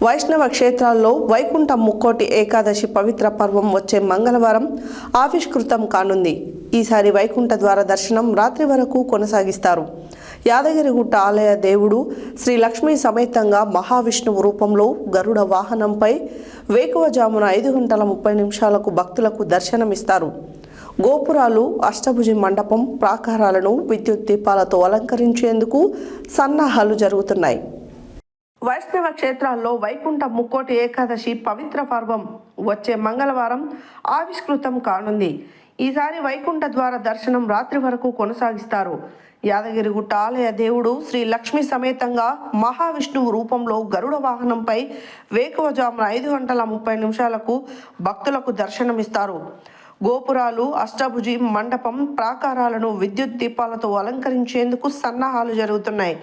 వైష్ణవ క్షేత్రాల్లో వైకుంఠ ముక్కోటి ఏకాదశి పవిత్ర పర్వం వచ్చే మంగళవారం ఆవిష్కృతం కానుంది. ఈసారి వైకుంఠ ద్వార దర్శనం రాత్రి వరకు కొనసాగిస్తారు. యాదగిరిగుట్ట ఆలయ దేవుడు శ్రీ లక్ష్మీ సమేతంగా మహావిష్ణువు రూపంలో గరుడ వాహనంపై వేకువజామున 5:30 భక్తులకు దర్శనమిస్తారు. గోపురాలు, అష్టభుజి మండపం, ప్రాకారాలను విద్యుత్ దీపాలతో అలంకరించేందుకు సన్నాహాలు జరుగుతున్నాయి. వైష్ణవ క్షేత్రాల్లో వైకుంఠ ముక్కోటి ఏకాదశి పవిత్ర పర్వం వచ్చే మంగళవారం ఆవిష్కృతం కానుంది. ఈసారి వైకుంఠ ద్వార దర్శనం రాత్రి వరకు కొనసాగిస్తారు. యాదగిరిగుట్ట ఆలయ దేవుడు శ్రీ లక్ష్మీ సమేతంగా మహావిష్ణువు రూపంలో గరుడ వాహనంపై వేకువజామున 5:30 భక్తులకు దర్శనమిస్తారు. గోపురాలు, అష్టభుజి మండపం, ప్రాకారాలను విద్యుత్ దీపాలతో అలంకరించేందుకు సన్నాహాలు జరుగుతున్నాయి.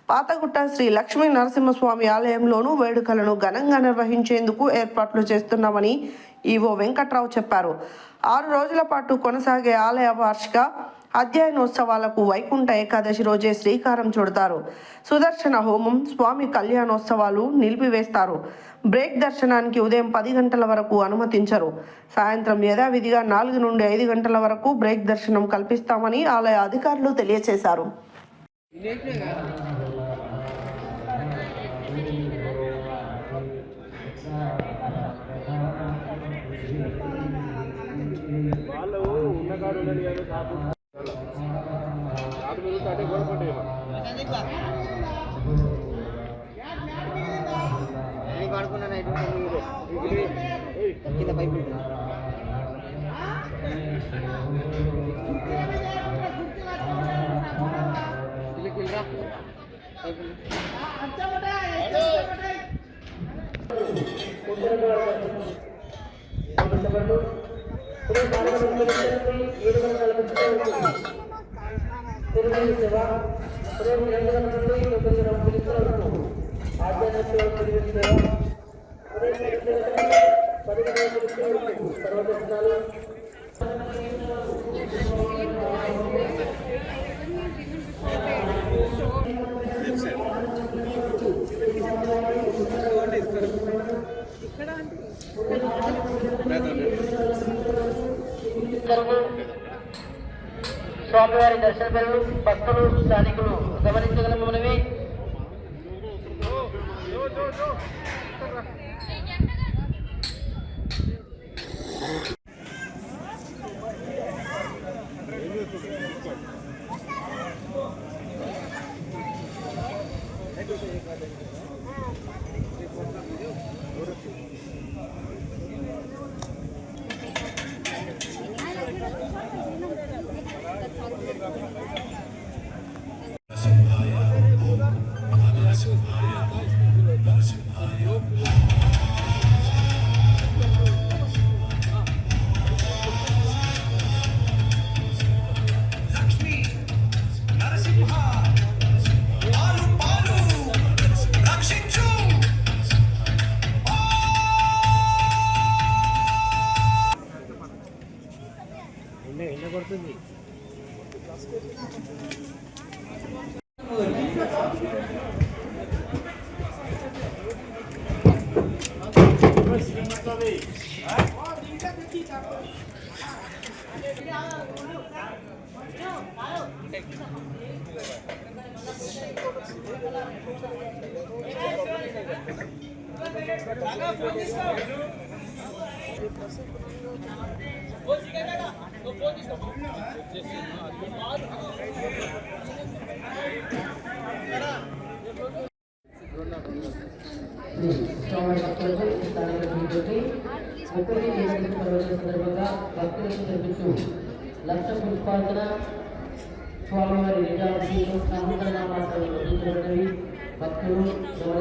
పాతగుట్ట శ్రీ లక్ష్మీ నరసింహస్వామి ఆలయంలోనూ వేడుకలను ఘనంగా నిర్వహించేందుకు ఏర్పాట్లు చేస్తున్నామని ఈవో వెంకట్రావు చెప్పారు. 6 రోజుల పాటు కొనసాగే ఆలయ వార్షిక అధ్యయనోత్సవాలకు వైకుంఠ ఏకాదశి రోజే శ్రీకారం చుడతారు. సుదర్శన హోమం, స్వామి కళ్యాణోత్సవాలు నిలిపివేస్తారు. బ్రేక్ దర్శనానికి ఉదయం 10 గంటల వరకు అనుమతించరు. సాయంత్రం యథావిధిగా 4 నుండి 5 గంటల వరకు బ్రేక్ దర్శనం కల్పిస్తామని ఆలయ అధికారులు తెలియజేశారు. స్వామివారి దర్శనలు భక్తులు స్థానికులు గమనించగలమని కొడుతుంది. లక్ష పుష్పార్చన స్వామివారి నిజాలు భక్తులు